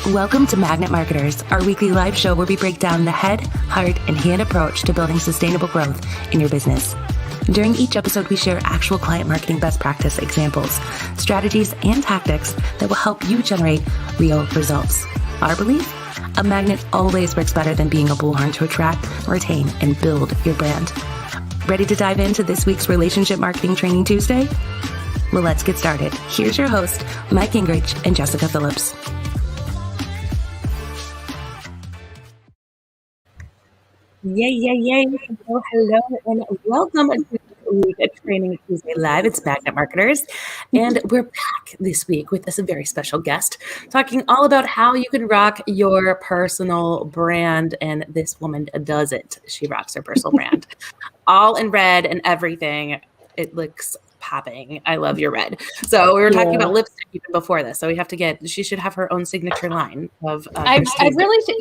Welcome to Magnet Marketers, our weekly live show where we break down the head, heart, and hand approach to building sustainable growth in your business. During each episode, we share actual client marketing best practice examples, strategies, and tactics that will help you generate real results. Our belief? A magnet always works better than being a bullhorn to attract, retain, and build your brand. Ready to dive into this week's Relationship Marketing Training Tuesday? Well, let's get started. Here's your host, Mike Gingerich and Jessika Phillips. Yay. Hello, and welcome to a Training Tuesday Live. It's Magnet Marketers, and we're back this week with this very special guest talking all about how you can rock your personal brand, and this woman does it. She rocks her personal brand. All in red and everything. It looks popping. I love your red. So we were talking about lipstick even before this. So we have to she should have her own signature line of. I really,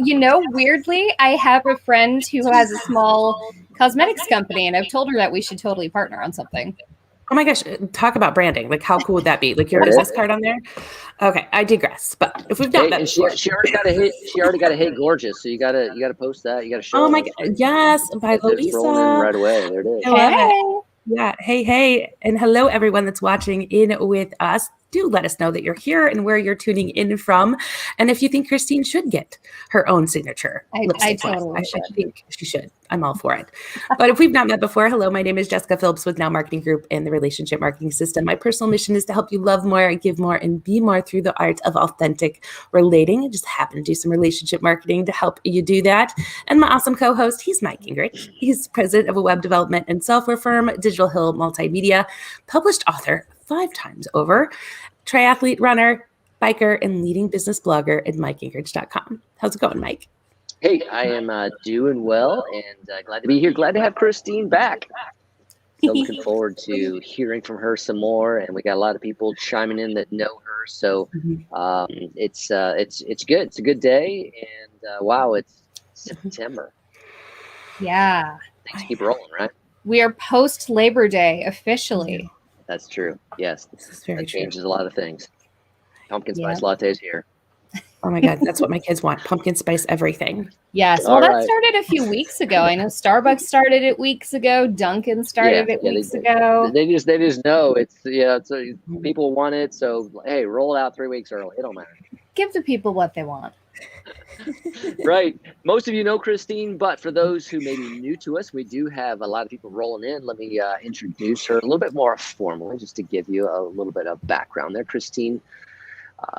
weirdly, I have a friend who has a small cosmetics company, and I've told her that we should totally partner on something. Oh my gosh, talk about branding. Like, how cool would that be? Like your business card on there? Okay, I digress. But if we've done that, she already got a hit. She already got a hit, gorgeous. So you gotta post that. You gotta show. Oh my god, yes, by Louisa. Rolling in right away. There it is. Hey. Yeah. Hey. And hello, everyone that's watching in with us. Do let us know that you're here and where you're tuning in from. And if you think Christine should get her own signature, I totally should. I think she should. I'm all for it. But if we've not met before, hello, my name is Jessika Phillips with Now Marketing Group and the Relationship Marketing System. My personal mission is to help you love more, give more, and be more through the art of authentic relating. I just happen to do some relationship marketing to help you do that. And my awesome co-host, he's Mike Gingerich. He's president of a web development and software firm, Digital Hill Multimedia, published author 5 times over, triathlete, runner, biker, and leading business blogger at MikeGingerich.com. How's it going, Mike? Hey, I am doing well and glad to be here. Glad to have Christine back. So looking forward to hearing from her some more. And we got a lot of people chiming in that know her. So it's good. It's a good day. And wow, it's September. Yeah. Things keep rolling, right? We are post Labor Day officially. That's true. Yes. This is very that true. Changes a lot of things. Pumpkin spice lattes here. Oh my God, that's what my kids want. Pumpkin spice everything. Yes. Well, that started a few weeks ago. I know Starbucks started it weeks ago. Dunkin' started it weeks ago. They just know it's people want it. So hey, roll it out 3 weeks early. It don't matter. Give the people what they want. Right. Most of you know Christine, but for those who may be new to us, we do have a lot of people rolling in. Let me introduce her a little bit more formally, just to give you a little bit of background there. Christine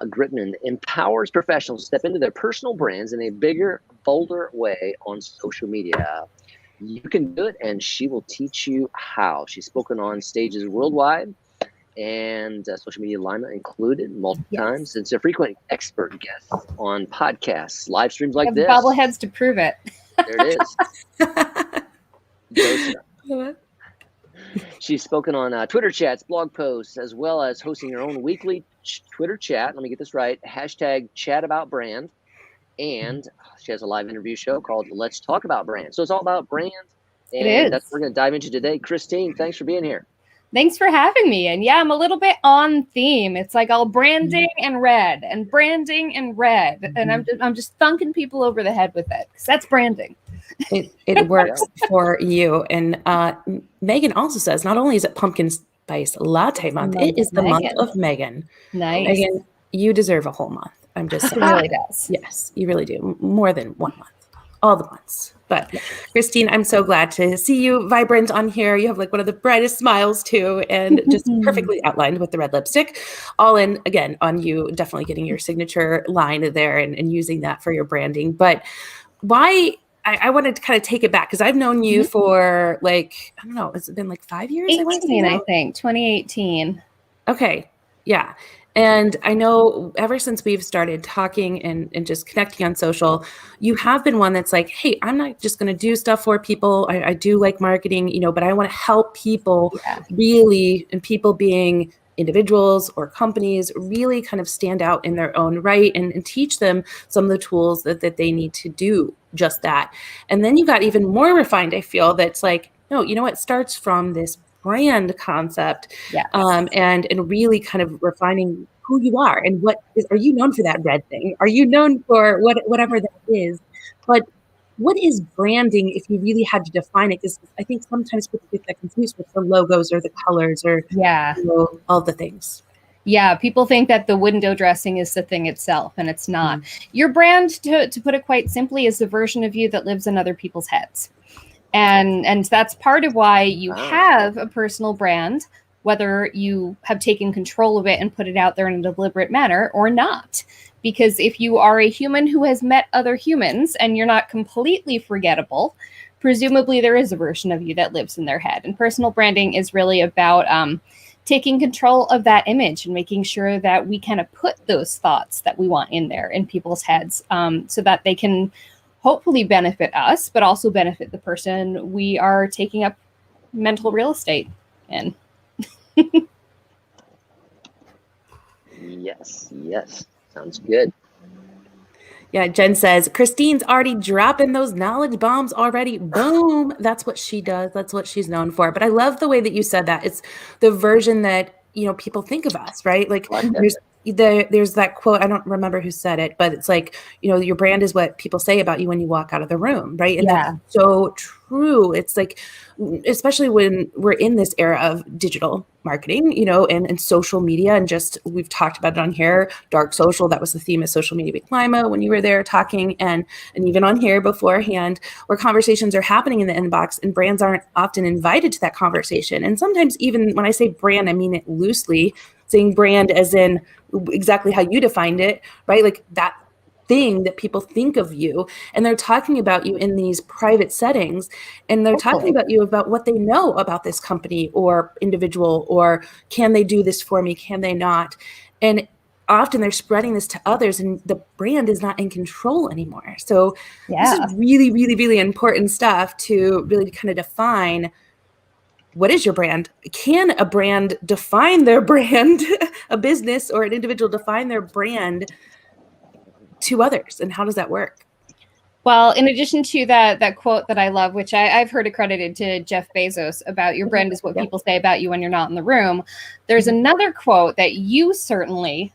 Gritmon empowers professionals to step into their personal brands in a bigger, bolder way on social media. You can do it, and she will teach you how. She's spoken on stages worldwide, and social media alignment included multiple times. It's a frequent expert guest on podcasts, live streams like this. Bobbleheads to prove it. There it is. She's spoken on Twitter chats, blog posts, as well as hosting her own weekly Twitter chat. Let me get this right. #ChatAboutBrand. And she has a live interview show called Let's Talk About Brand. So it's all about brand. And that's what we're going to dive into today. Christine, thanks for being here. Thanks for having me. And yeah, I'm a little bit on theme. It's like all branding and red and branding and red. And I'm just thunking people over the head with it because that's branding. It works for you. And Megan also says, not only is it pumpkin spice latte month, it is the month of Megan. Nice. Megan, you deserve a whole month. I'm just saying. It really does. Yes, you really do. More than 1 month. all the ones. But Christine, I'm so glad to see you vibrant on here. You have like one of the brightest smiles too, and just perfectly outlined with the red lipstick. All in, again, on you definitely getting your signature line there and using that for your branding. But why I wanted to kind of take it back because I've known you for like, I don't know, has it been like 5 years? 18, I think, 2018. Okay. Yeah. And I know ever since we've started talking and just connecting on social, you have been one that's like, hey, I'm not just going to do stuff for people. I do like marketing, but I want to help people really, and people being individuals or companies really kind of stand out in their own right and teach them some of the tools that they need to do just that. And then you got even more refined, I feel, that's like, no, it starts from this brand concept and really kind of refining who you are and are you known for that red thing? Are you known for whatever that is? But what is branding if you really had to define it? Because I think sometimes people get that confused with the logos or the colors or all the things. Yeah, people think that the window dressing is the thing itself, and it's not. Your brand, to put it quite simply, is the version of you that lives in other people's heads. And that's part of why you have a personal brand, whether you have taken control of it and put it out there in a deliberate manner or not. Because if you are a human who has met other humans and you're not completely forgettable, presumably there is a version of you that lives in their head. And personal branding is really about taking control of that image and making sure that we kind of put those thoughts that we want in there in people's heads so that they can hopefully benefit us, but also benefit the person we are taking up mental real estate in. Yes. Sounds good. Yeah, Jen says, Christine's already dropping those knowledge bombs already. Boom. That's what she does. That's what she's known for. But I love the way that you said that. It's the version that, people think of us, right? Like there's that quote, I don't remember who said it, but it's like, your brand is what people say about you when you walk out of the room, right? And that's so true. It's like, especially when we're in this era of digital marketing, and social media, and just, we've talked about it on here, dark social, that was the theme of Social Media with Lima when you were there talking, and even on here beforehand, where conversations are happening in the inbox and brands aren't often invited to that conversation. And sometimes even when I say brand, I mean it loosely, saying brand as in exactly how you defined it, right? Like that thing that people think of you, and they're talking about you in these private settings, and they're talking about you about what they know about this company or individual, or can they do this for me? Can they not? And often they're spreading this to others, and the brand is not in control anymore. So this is really, really, really important stuff to really kind of define. What is your brand? Can a brand define their brand, a business or an individual define their brand to others? And how does that work? Well, in addition to that quote that I love, which I've heard accredited to Jeff Bezos about your brand is what people say about you when you're not in the room. There's another quote that you certainly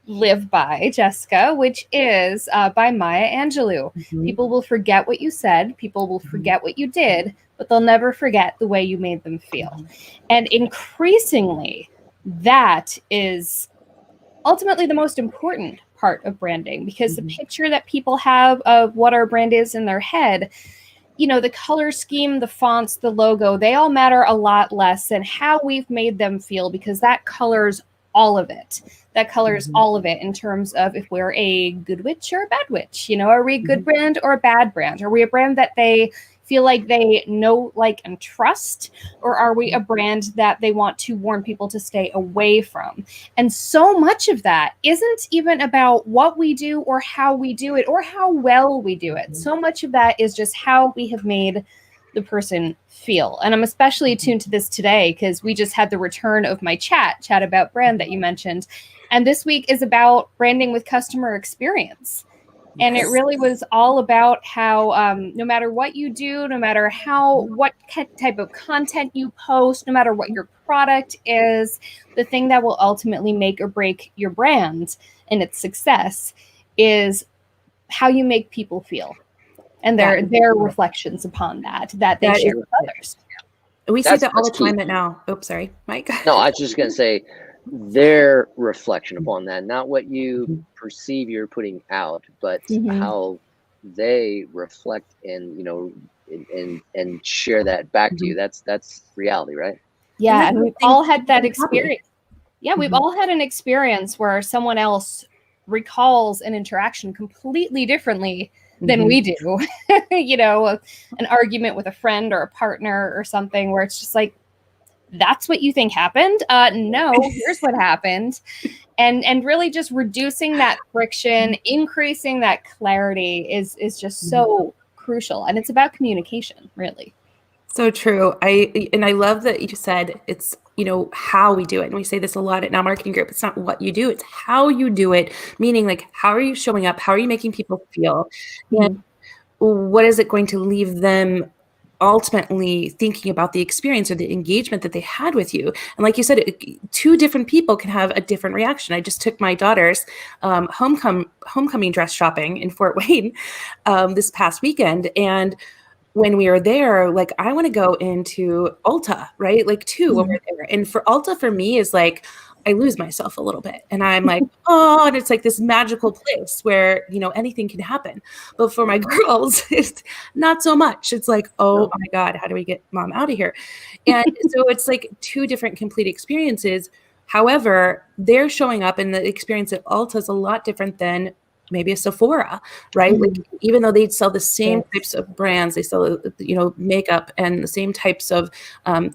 live by, Jessika, which is by Maya Angelou. People will forget what you said. People will forget what you did, but they'll never forget the way you made them feel. And increasingly, that is ultimately the most important part of branding, because the picture that people have of what our brand is in their head, the color scheme, the fonts, the logo, they all matter a lot less than how we've made them feel, because that colors all of it. That colors all of it in terms of if we're a good witch or a bad witch. Are we a good brand or a bad brand? Are we a brand that they feel like they know, like, and trust? Or are we a brand that they want to warn people to stay away from? And so much of that isn't even about what we do or how we do it or how well we do it. So much of that is just how we have made the person feel. And I'm especially attuned to this today because we just had the return of my chat about brand that you mentioned. And this week is about branding with customer experience. And it really was all about how no matter what you do, no matter what type of content you post, no matter what your product is, the thing that will ultimately make or break your brand and its success is how you make people feel. And their reflections upon that they share with others. We see that all the time now. Oops, sorry, Mike. No, I was just going to say their reflection upon that, not what you perceive you're putting out, but how they reflect and, and share that back to you. That's reality, right? Yeah. And we've all had that experience. Yeah. We've Mhm. all had an experience where someone else recalls an interaction completely differently than we do. An argument with a friend or a partner or something where it's just like, that's what you think happened? No, here's what happened. And really just reducing that friction, increasing that clarity is just so crucial. And it's about communication, really. So true. I love that you said it's, how we do it. And we say this a lot at Now Marketing Group. It's not what you do, it's how you do it. Meaning, like, how are you showing up? How are you making people feel? And what is it going to leave them ultimately thinking about the experience or the engagement that they had with you? And like you said, two different people can have a different reaction. I just took my daughter's homecoming dress shopping in Fort Wayne this past weekend. And when we were there, like, I want to go into Ulta, right? Like, too, when we're there. And for Ulta, for me, is like, I lose myself a little bit. And I'm like, oh, and it's like this magical place where, anything can happen. But for my girls, it's not so much. It's like, oh my God, how do we get mom out of here? And so it's like two different complete experiences. However, they're showing up, and the experience at Ulta is a lot different than maybe a Sephora, right? Like, even though they sell the same types of brands, they sell, makeup and the same types of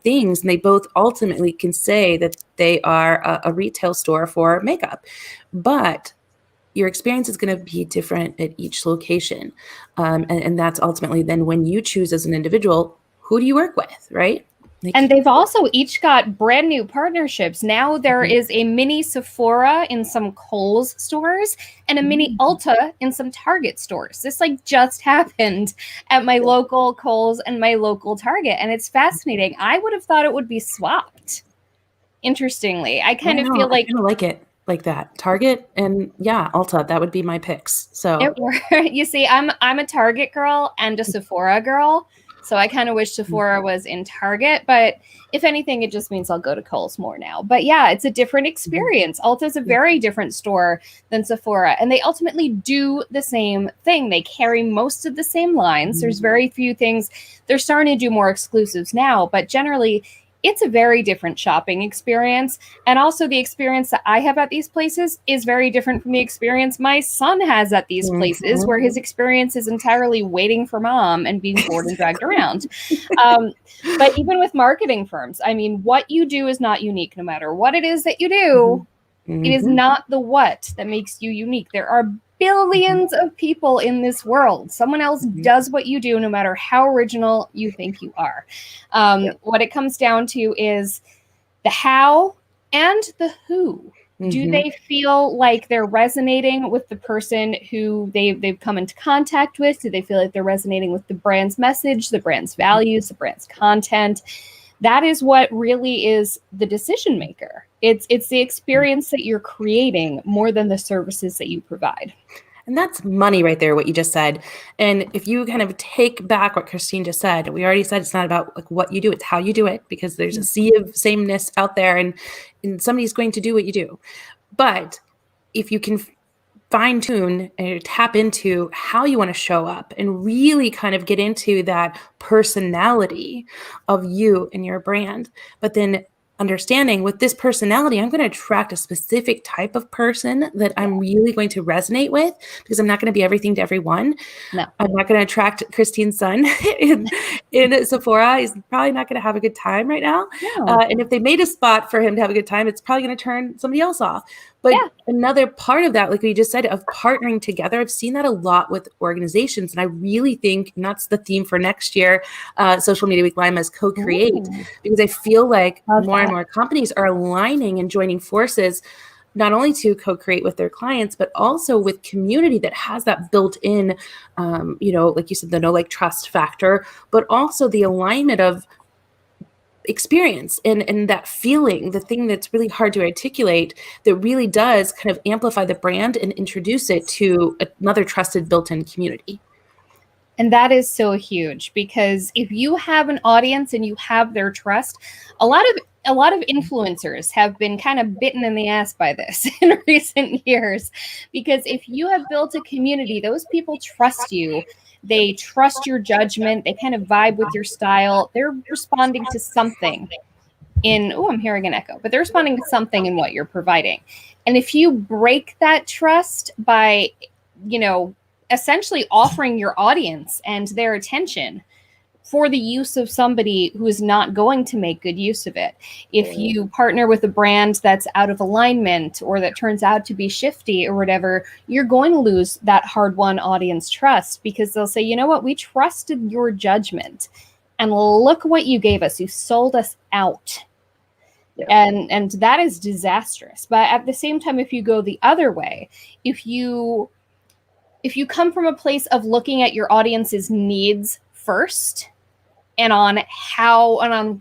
things, and they both ultimately can say that they are a retail store for makeup, but your experience is going to be different at each location. And that's ultimately then when you choose as an individual, who do you work with, right? And they've also each got brand new partnerships. Now there is a mini Sephora in some Kohl's stores and a mini Ulta in some Target stores. This just happened at my local Kohl's and my local Target. And it's fascinating. I would have thought it would be swapped. Interestingly, I kind of feel like... I kind of like it like that. Target and Ulta, that would be my picks. So you see, I'm a Target girl and a Sephora girl. So I kind of wish Sephora was in Target, but if anything, it just means I'll go to Kohl's more now. But yeah, it's a different experience. Ulta is a very different store than Sephora, and they ultimately do the same thing. They carry most of the same lines. There's very few things. They're starting to do more exclusives now, but generally it's a very different shopping experience. And also the experience that I have at these places is very different from the experience my son has at these places, where his experience is entirely waiting for mom and being bored and dragged around. But even with marketing firms, I mean, what you do is not unique no matter what it is that you do. It is not the what that makes you unique. There are billions of people in this world. Someone else does what you do, no matter how original you think you are. What it comes down to is the how and the who. Do they feel like they're resonating with the person who they've come into contact with? Do they feel like they're resonating with the brand's message, the brand's values, the brand's content? That is what really is the decision maker. It's the experience that you're creating more than the services that you provide. And that's money right there, what you just said. And if you kind of take back what Christine just said, we already said it's not about like what you do, it's how you do it, because there's a sea of sameness out there, and somebody's going to do what you do. But if you can fine tune and tap into how you want to show up and really kind of get into that personality of you and your brand, but then understanding with this personality, I'm going to attract a specific type of person that I'm really going to resonate with, because I'm not going to be everything to everyone. No. I'm not going to attract Christine's son in Sephora. He's probably not going to have a good time right now. No. And if they made a spot for him to have a good time, it's probably going to turn somebody else off. But another part of that, like we just said, of partnering together, I've seen that a lot with organizations. And I really think, and that's the theme for next year, Social Media Week Lima, is co-create. Because I feel like more and more companies are aligning and joining forces, not only to co-create with their clients, but also with community that has that built in, like you said, the know, like, trust factor, but also the alignment of experience and that feeling, the thing that's really hard to articulate, that really does kind of amplify the brand and introduce it to another trusted built-in community. And that is so huge, because if you have an audience and you have their trust, a lot of a lot of influencers have been kind of bitten in the ass by this in recent years, because if you have built a community, those people trust you. They trust your judgment. They kind of vibe with your style. They're responding to something I'm hearing an echo, but they're responding to something in what you're providing. And if you break that trust by, essentially offering your audience and their attention for the use of somebody who is not going to make good use of it. If you partner with a brand that's out of alignment or that turns out to be shifty or whatever, you're going to lose that hard-won audience trust, because they'll say, you know what, we trusted your judgment and look what you gave us. You sold us out. Yeah. And that is disastrous. But at the same time, if you go the other way, if you come from a place of looking at your audience's needs first, and on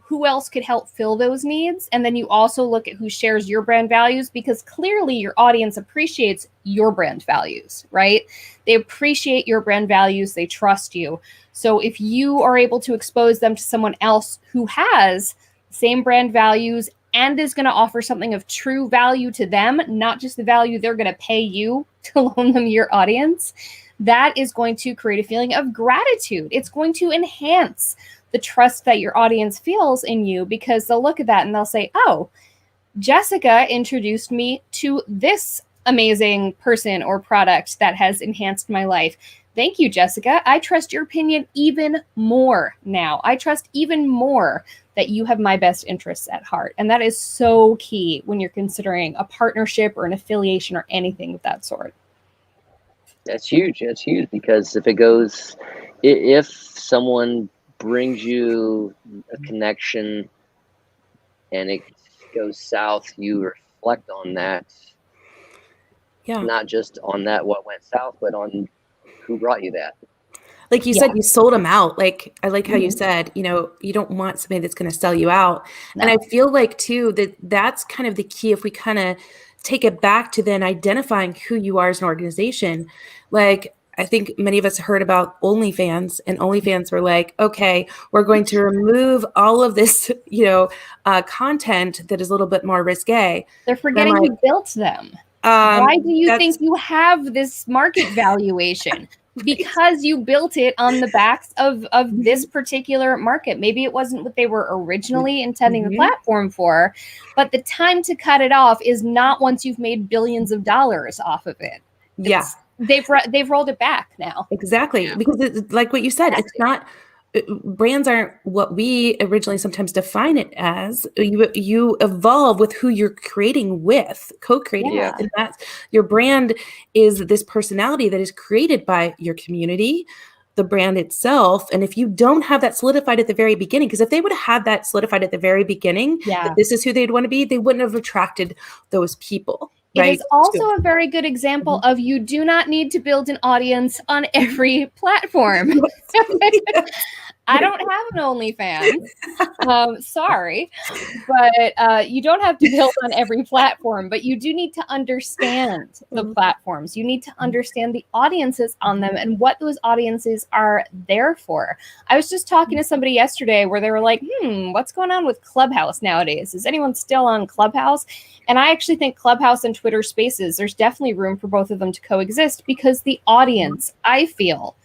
who else could help fill those needs. And then you also look at who shares your brand values, because clearly your audience appreciates your brand values, right? They appreciate your brand values. They trust you. So if you are able to expose them to someone else who has the same brand values and is going to offer something of true value to them, not just the value they're going to pay you to loan them your audience, that is going to create a feeling of gratitude. It's going to enhance the trust that your audience feels in you, because they'll look at that and they'll say, oh, Jessika introduced me to this amazing person or product that has enhanced my life. Thank you, Jessika. I trust your opinion even more now. I trust even more that you have my best interests at heart. And that is so key when you're considering a partnership or an affiliation or anything of that sort. That's huge. That's huge, because if someone brings you a connection and it goes south, you reflect on that. Yeah. Not just on that, what went south, but on who brought you that. Like you said, you sold them out. Like, I like how you said, you don't want somebody that's going to sell you out. No. And I feel like too, that's kind of the key. If we kind of take it back to then identifying who you are as an organization, like, I think many of us heard about OnlyFans, and OnlyFans were like, okay, we're going to remove all of this, content that is a little bit more risque. They're forgetting who built them. Why do you think you have this market valuation? Because you built it on the backs of this particular market. Maybe it wasn't what they were originally intending the platform for, but the time to cut it off is not once you've made billions of dollars off of it. They've rolled it back now. Exactly. Yeah. Because it's like what you said, it's not, brands aren't what we originally sometimes define it as. You evolve with who you're creating with, co-creating with. And that's, your brand is this personality that is created by your community, the brand itself. And if you don't have that solidified at the very beginning, because if they would have had that solidified at the very beginning, that this is who they'd want to be, they wouldn't have attracted those people. It is also a very good example of you do not need to build an audience on every platform. I don't have an OnlyFans. Sorry. But you don't have to build on every platform, but you do need to understand the platforms. You need to understand the audiences on them and what those audiences are there for. I was just talking to somebody yesterday where they were like, what's going on with Clubhouse nowadays? Is anyone still on Clubhouse? And I actually think Clubhouse and Twitter Spaces, there's definitely room for both of them to coexist, because the audience, I feel,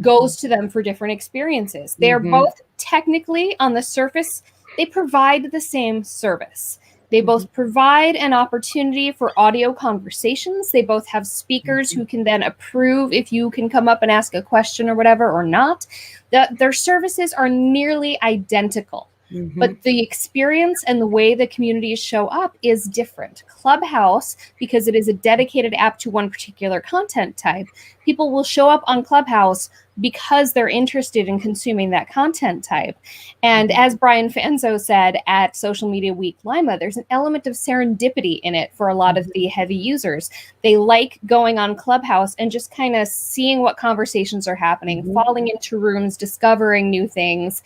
goes to them for different experiences. They are both technically, on the surface, they provide the same service. They both provide an opportunity for audio conversations. They both have speakers who can then approve if you can come up and ask a question or whatever or not. Their services are nearly identical. But the experience and the way the communities show up is different. Clubhouse, because it is a dedicated app to one particular content type, people will show up on Clubhouse because they're interested in consuming that content type. And as Brian Fanzo said at Social Media Week Lima, there's an element of serendipity in it for a lot of the heavy users. They like going on Clubhouse and just kind of seeing what conversations are happening, falling into rooms, discovering new things.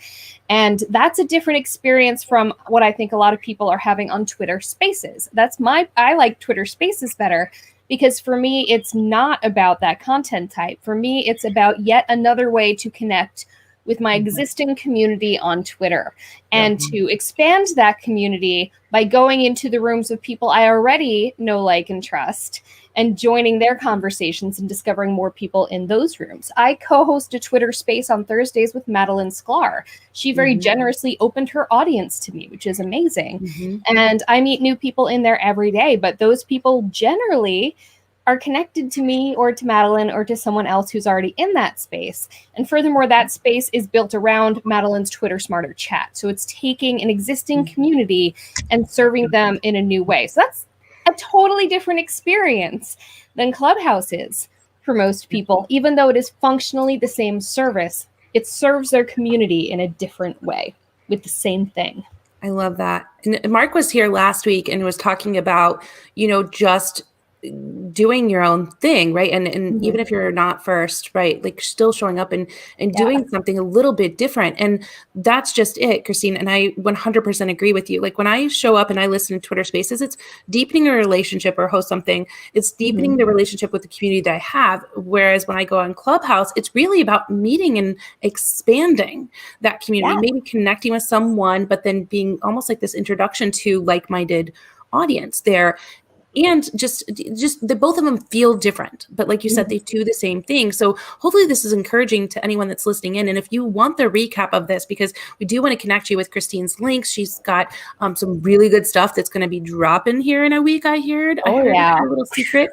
And that's a different experience from what I think a lot of people are having on Twitter Spaces. I like Twitter Spaces better, because for me, it's not about that content type. For me, it's about yet another way to connect with my existing community on Twitter, and to expand that community by going into the rooms of people I already know, like, and trust, and joining their conversations and discovering more people in those rooms. I co-host a Twitter space on Thursdays with Madeline Sklar. She very generously opened her audience to me, which is amazing. And I meet new people in there every day, but those people generally are connected to me or to Madeline or to someone else who's already in that space. And furthermore, that space is built around Madeline's Twitter Smarter chat. So it's taking an existing community and serving them in a new way. So that's a totally different experience than Clubhouse is for most people. Even though it is functionally the same service, it serves their community in a different way with the same thing. I love that. And Mark was here last week and was talking about, just doing your own thing, right? And even if you're not first, right, like still showing up and doing something a little bit different. And that's just it, Christine. And I 100% agree with you. Like when I show up and I listen to Twitter Spaces, it's deepening a relationship or host something. It's deepening the relationship with the community that I have. Whereas when I go on Clubhouse, it's really about meeting and expanding that community, maybe connecting with someone, but then being almost like this introduction to like-minded audience there. And just the both of them feel different, but like you said, they do the same thing. So hopefully this is encouraging to anyone that's listening in. And if you want the recap of this, because we do want to connect you with Christine's links, she's got some really good stuff that's going to be dropping here in a week. I heard a little secret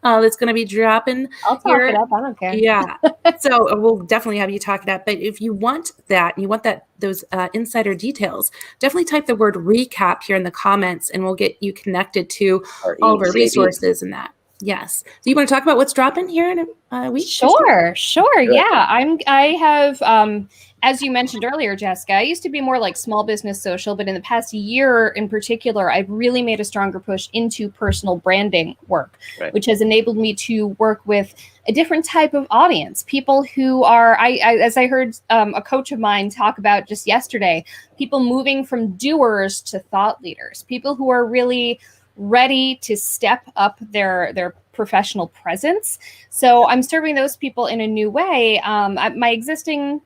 that's going to be dropping. I'll talk it up. I don't care. Yeah. So we'll definitely have you talk it up. But if you want that, and you want those insider details, definitely type the word recap here in the comments and we'll get you connected to all of our resources and that. Yes. So you want to talk about what's dropping here in a week? Sure. Yeah. I have, as you mentioned earlier, Jessica, I used to be more like small business social, but in the past year in particular, I've really made a stronger push into personal branding work, which has enabled me to work with a different type of audience, people who are, as I heard a coach of mine talk about just yesterday, people moving from doers to thought leaders, people who are really ready to step up their professional presence. So I'm serving those people in a new way. My existing,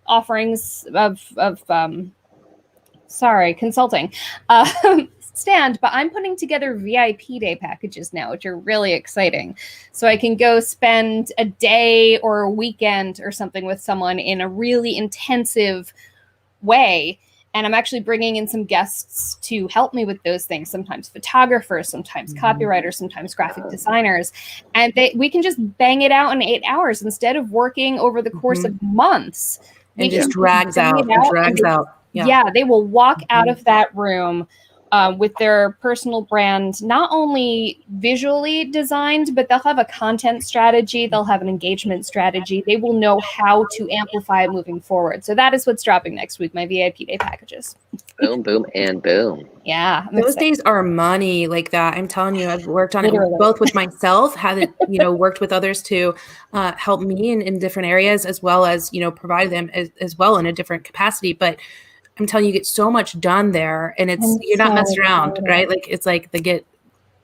offerings of consulting stand, but I'm putting together VIP day packages now, which are really exciting. So I can go spend a day or a weekend or something with someone in a really intensive way. And I'm actually bringing in some guests to help me with those things, sometimes photographers, sometimes copywriters, sometimes graphic designers. And we can just bang it out in 8 hours instead of working over the course of months. It just drags out. Yeah, they will walk out of that room with their personal brand, not only visually designed, but they'll have a content strategy. They'll have an engagement strategy. They will know how to amplify it moving forward. So that is what's dropping next week, my VIP day packages. Boom, boom, and boom. Yeah. Those days are money like that. I'm telling you, I've worked on it both with myself, had it, worked with others to help me in different areas, as well as, provide them as well in a different capacity. But I'm telling you, you get so much done there, and you're not messing around, right? Like it's like the get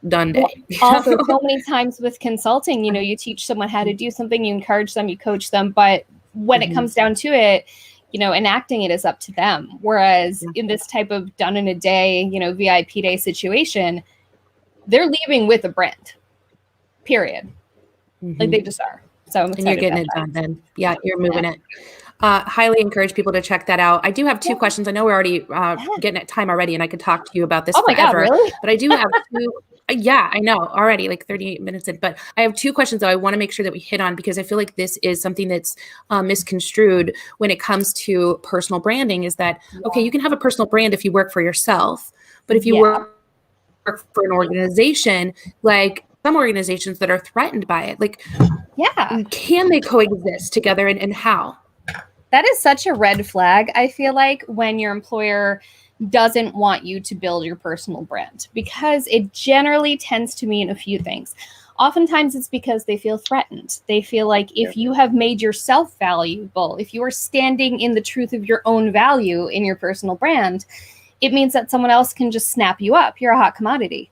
done day. Also, so many times with consulting, you teach someone how to do something, you encourage them, you coach them, but when it comes down to it, enacting it is up to them. Whereas in this type of done in a day, VIP day situation, they're leaving with a brand, period. Like they just are. So I'm excited. And you're getting it done then. Yeah, you're moving it. Highly encourage people to check that out. I do have two questions. I know we're already getting at time already, and I could talk to you about this forever. God, really? But I do have two. Yeah, I know already, like 38 minutes in. But I have two questions that I want to make sure that we hit on, because I feel like this is something that's misconstrued when it comes to personal branding. Is that okay? You can have a personal brand if you work for yourself, but if you work for an organization, like some organizations that are threatened by it, like can they coexist together, and how? That is such a red flag, I feel like, when your employer doesn't want you to build your personal brand, because it generally tends to mean a few things. Oftentimes it's because they feel threatened. They feel like if you have made yourself valuable, if you are standing in the truth of your own value in your personal brand, it means that someone else can just snap you up. You're a hot commodity.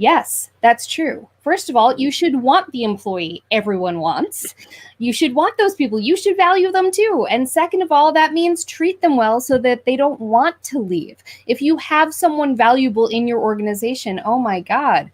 Yes, that's true. First of all, you should want the employee everyone wants. You should want those people. You should value them too. And second of all, that means treat them well so that they don't want to leave. If you have someone valuable in your organization, oh my God,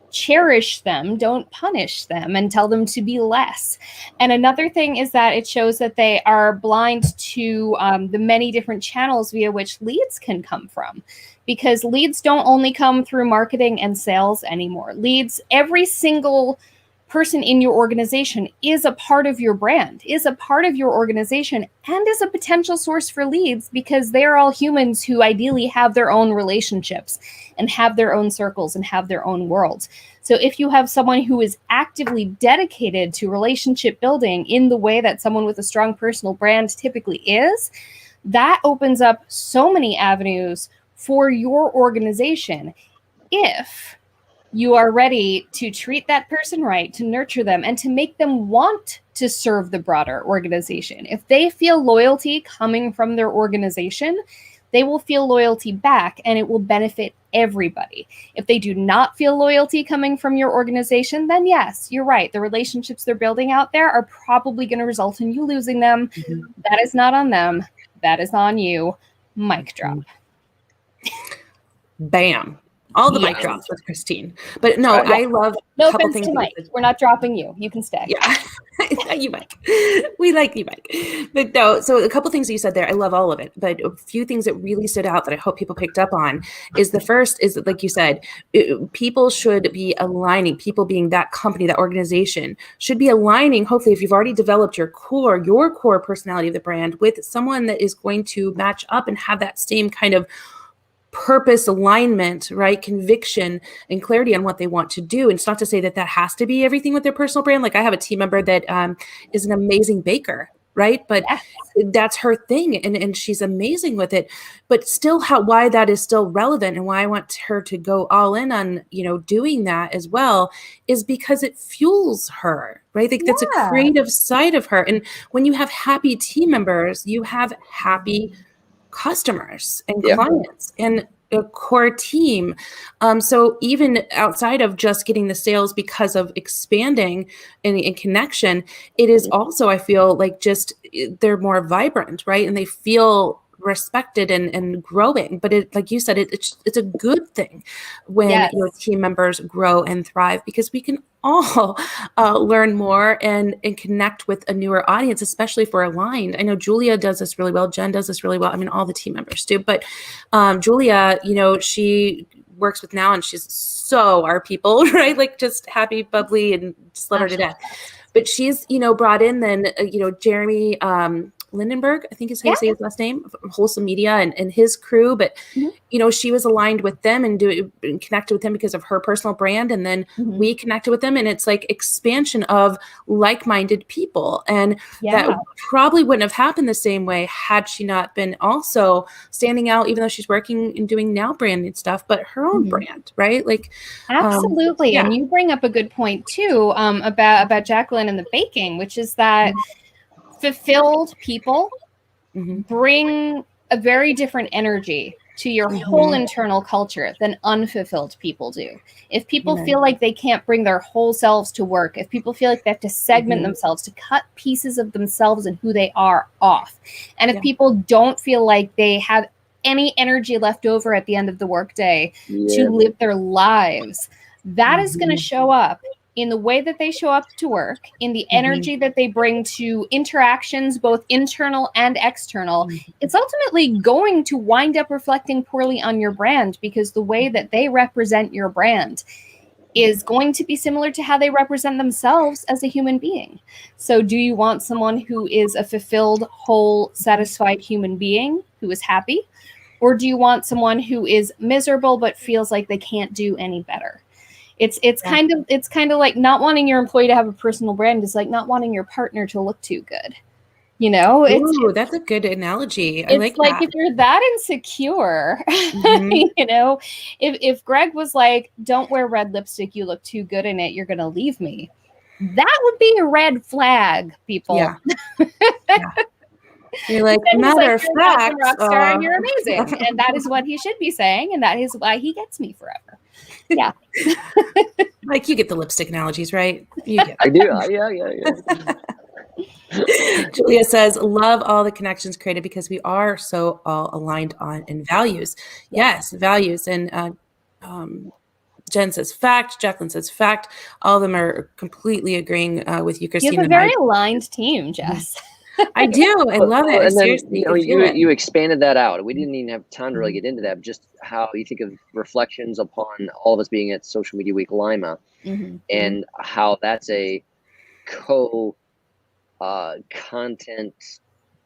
cherish them, don't punish them, and tell them to be less. And another thing is that it shows that they are blind to the many different channels via which leads can come from, because leads don't only come through marketing and sales anymore. Leads, every single person in your organization is a part of your brand, is a part of your organization, and is a potential source for leads, because they're all humans who ideally have their own relationships and have their own circles and have their own worlds. So if you have someone who is actively dedicated to relationship building in the way that someone with a strong personal brand typically is, that opens up so many avenues for your organization if you are ready to treat that person right, to nurture them, and to make them want to serve the broader organization. If they feel loyalty coming from their organization, they will feel loyalty back, and it will benefit everybody. If they do not feel loyalty coming from your organization, then yes, you're right. The relationships they're building out there are probably going to result in you losing them. Mm-hmm. That is not on them. That is on you. Mic drop. Bam. All the mic drops with Christine. But no, I love no offense to Mike. We're not dropping you. You can stay. Yeah. You, Mike. We like you, Mike. But no, so a couple things you said there, I love all of it. But a few things that really stood out that I hope people picked up on is the first is that, like you said, people should be aligning, people being that company, that organization should be aligning, hopefully, if you've already developed your core personality of the brand with someone that is going to match up and have that same kind of purpose alignment, right? Conviction and clarity on what they want to do. And it's not to say that that has to be everything with their personal brand. Like I have a team member that is an amazing baker, right? But that's her thing. And she's amazing with it, but still why that is still relevant and why I want her to go all in on, doing that as well is because it fuels her, right? Like that's a creative side of her. And when you have happy team members, you have happy customers and clients and a core team. So even outside of just getting the sales because of expanding and connection, it is also, I feel like just they're more vibrant, right? And they feel respected and growing. But it, like you said, it's a good thing when your team members grow and thrive, because we can all learn more and connect with a newer audience, especially if we're aligned. I know Julia does this really well. Jen does this really well. I mean, all the team members do. But Julia, she works with now, and she's so our people, right? Like just happy, bubbly, and just love her to death. But she's, brought in then, Jeremy Lindenberg, I think is how you say his last name, Wholesome Media and his crew. But, she was aligned with them and connected with them because of her personal brand. And then we connected with them, and it's like expansion of like-minded people. And that probably wouldn't have happened the same way had she not been also standing out, even though she's working and doing now branded stuff, but her own brand, right? Like, absolutely. And you bring up a good point too, about Jacqueline and the baking, which is that fulfilled people bring a very different energy to your whole internal culture than unfulfilled people do. If people feel like they can't bring their whole selves to work, if people feel like they have to segment themselves, to cut pieces of themselves and who they are off, and if people don't feel like they have any energy left over at the end of the workday to live their lives, that is going to show up in the way that they show up to work, in the energy that they bring to interactions, both internal and external. It's ultimately going to wind up reflecting poorly on your brand, because the way that they represent your brand is going to be similar to how they represent themselves as a human being. So do you want someone who is a fulfilled, whole, satisfied human being who is happy? Or do you want someone who is miserable but feels like they can't do any better? It's kind of like not wanting your employee to have a personal brand is like not wanting your partner to look too good. Ooh, that's a good analogy. I like that. If you're that insecure, if Greg was like, "Don't wear red lipstick, you look too good in it, you're gonna leave me," that would be a red flag, people. Yeah. You're like, matter of fact, rock star and you're amazing, and that is what he should be saying, and that is why he gets me forever. Yeah. Like, you get the lipstick analogies, right? You get I do. Yeah. Julia says, love all the connections created because we are so all aligned on in values. Yes, values. And Jen says fact. Jacqueline says fact. All of them are completely agreeing with you, You Christine. have a very aligned team, Jess. I do. I love it. And then, Seriously, you know, can feel it. you expanded that out. We didn't even have time to really get into that. But just how you think of reflections upon all of us being at Social Media Week Lima, and how that's a content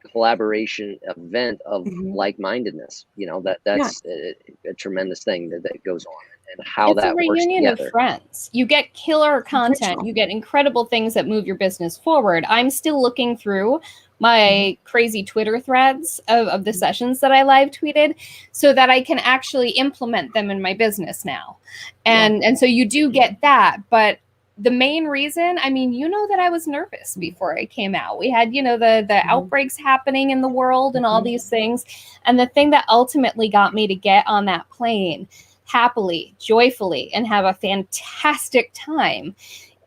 collaboration event of like-mindedness. You know, that's a tremendous thing that goes on, and how it's that a works reunion together. of friends. You get killer content. You get incredible things that move your business forward. I'm still looking through my crazy Twitter threads of the sessions that I live tweeted so that I can actually implement them in my business now. And so you do get that. But the main reason, I mean, you know that I was nervous before I came out. We had, you know, the outbreaks happening in the world and all these things. And the thing that ultimately got me to get on that plane happily, joyfully, and have a fantastic time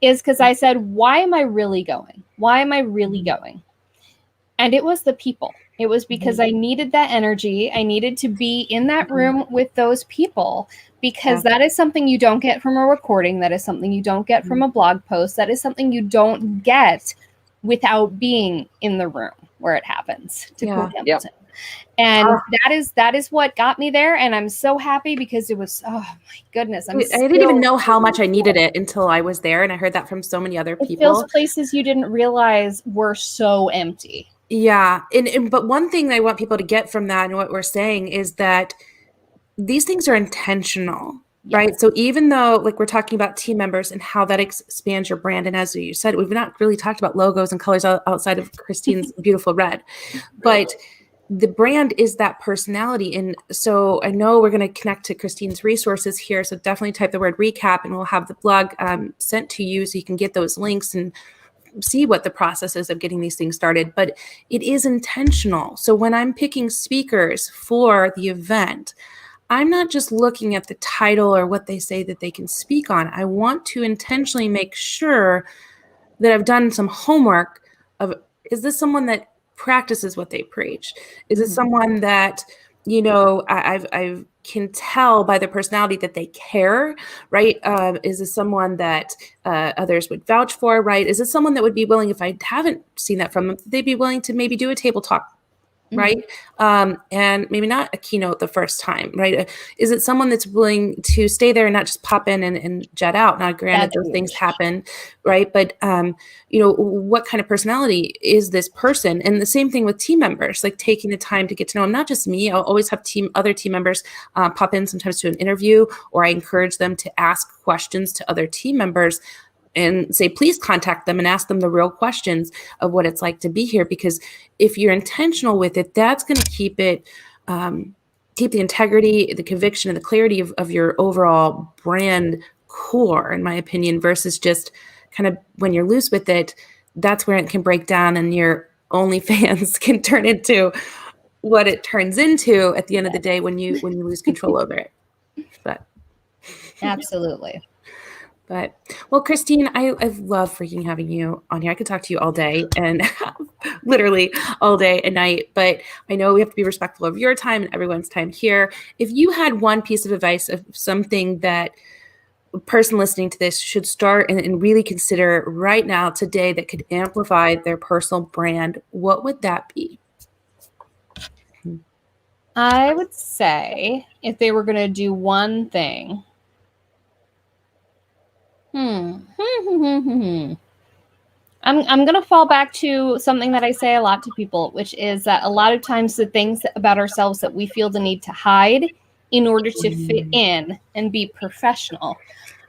is because I said, why am I really going? Why am I really going? And it was the people. It was because I needed that energy. I needed to be in that room with those people, because that is something you don't get from a recording. That is something you don't get from a blog post. That is something you don't get without being in the room where it happens, to quote Hamilton. And that is what got me there. And I'm so happy because it was, oh my goodness. I didn't even know how much I needed it until I was there. And I heard that from so many other people. It fills places you didn't realize were so empty. Yeah. But one thing I want people to get from that and what we're saying is that these things are intentional, right? So even though, like, we're talking about team members and how that expands your brand, and as you said, we've not really talked about logos and colors outside of Christine's beautiful red, but the brand is that personality. And so I know we're going to connect to Christine's resources here. So definitely type the word recap and we'll have the blog sent to you so you can get those links and see what the process is of getting these things started. But it is intentional. So when I'm picking speakers for the event, I'm not just looking at the title or what they say that they can speak on. I want to intentionally make sure that I've done some homework of, is this someone that practices what they preach? Is it someone that, you know, I can tell by their personality that they care, right? Is this someone that others would vouch for, right? Is it someone that would be willing, if I haven't seen that from them, they'd be willing to maybe do a table talk, right? And maybe not a keynote the first time, right? Is it someone that's willing to stay there and not just pop in and jet out? Now, granted, those things happen, right? But, you know, what kind of personality is this person? And the same thing with team members, like taking the time to get to know them, not just me. I'll always have other team members pop in sometimes to an interview, or I encourage them to ask questions to other team members and say, please contact them and ask them the real questions of what it's like to be here. Because if you're intentional with it, that's going to keep it, keep the integrity, the conviction, and the clarity of your overall brand core, in my opinion, versus just kind of when you're loose with it, that's where it can break down and your OnlyFans can turn into what it turns into at the end of the day when you lose control over it. But absolutely. But, well, Christine, I've loved freaking having you on here. I could talk to you all day and literally all day and night, but I know we have to be respectful of your time and everyone's time here. If you had one piece of advice of something that a person listening to this should start and really consider right now, today, that could amplify their personal brand, what would that be? I would say if they were going to do one thing, I'm going to fall back to something that I say a lot to people, which is that a lot of times the things about ourselves that we feel the need to hide in order to fit in and be professional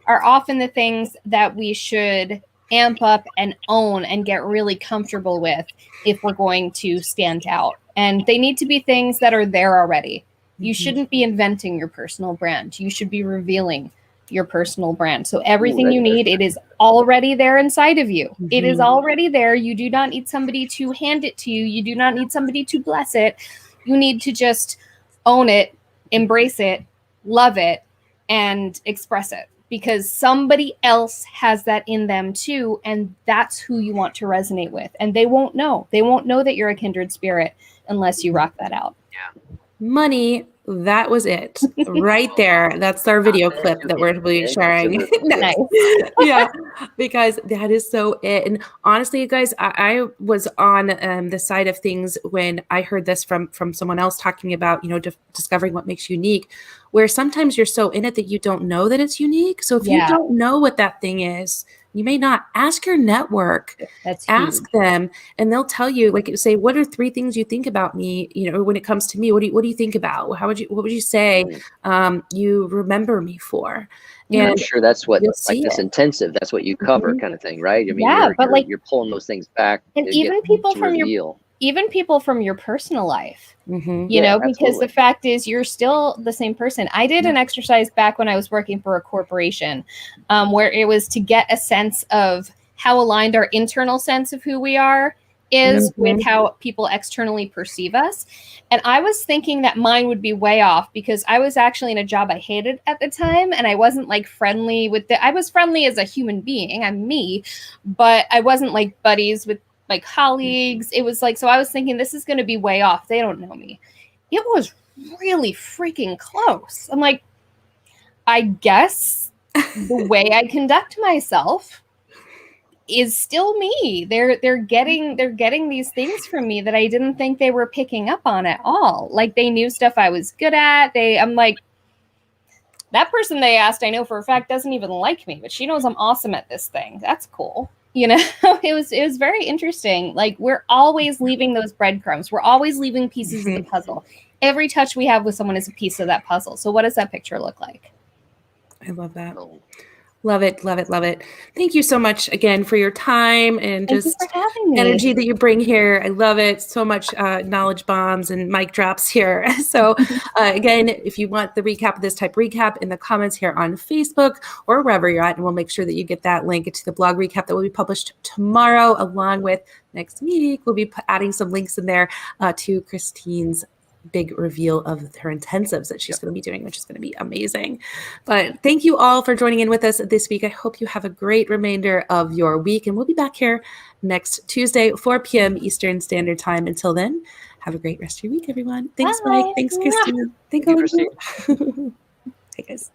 are often the things that we should amp up and own and get really comfortable with if we're going to stand out. And they need to be things that are there already. You shouldn't be inventing your personal brand. You should be revealing your personal brand. So everything you need, it is already there inside of you. It is already there. You do not need somebody to hand it to you. You do not need somebody to bless it. You need to just own it, embrace it, love it, and express it, because somebody else has that in them too, and that's who you want to resonate with. And they won't know that you're a kindred spirit unless you rock that out. Money, that was it right there. That's our video clip that we're be sharing. Nice. Yeah, because that is so it. And honestly, you guys, I was on the side of things when I heard this from someone else talking about, discovering what makes you unique, where sometimes you're so in it that you don't know that it's unique. So if you don't know what that thing is, you may not ask your network. Ask them, and they'll tell you, like, say, what are 3 things you think about me? When it comes to me, what do you think about? What would you say you remember me for? And I'm sure that's what, like this it. intensive, that's what you cover, kind of thing, right? I mean, you're pulling those things back, and even people from your personal life. Because absolutely. the fact is, you're still the same person. I did an exercise back when I was working for a corporation, where it was to get a sense of how aligned our internal sense of who we are is with how people externally perceive us. And I was thinking that mine would be way off, because I was actually in a job I hated at the time, and I wasn't like friendly with I was friendly as a human being, I'm me, but I wasn't like buddies with my colleagues. It was like, so I was thinking, this is going to be way off. They don't know me. It was really freaking close. I'm like, I guess the way I conduct myself is still me. They're getting these things from me that I didn't think they were picking up on at all. Like, they knew stuff I was good at. I'm like, that person they asked, I know for a fact doesn't even like me, but she knows I'm awesome at this thing. That's cool. It was very interesting. Like, we're always leaving those breadcrumbs. We're always leaving pieces of the puzzle. Every touch we have with someone is a piece of that puzzle. So what does that picture look like? I love that. Love it, love it, love it. Thank you so much again for your time and just energy that you bring here. I love it. So much knowledge bombs and mic drops here. So again, if you want the recap of this type recap, in the comments here on Facebook or wherever you're at, and we'll make sure that you get that link to the blog recap that will be published tomorrow, along with next week. We'll be adding some links in there to Christine's big reveal of her intensives that she's going to be doing, which is going to be amazing. But thank you all for joining in with us this week. I hope you have a great remainder of your week, and we'll be back here next Tuesday, 4 p.m. Eastern Standard Time. Until then, have a great rest of your week, everyone. Thanks, Mike. Thanks, Christine. Thank you, Christine. Hey, guys.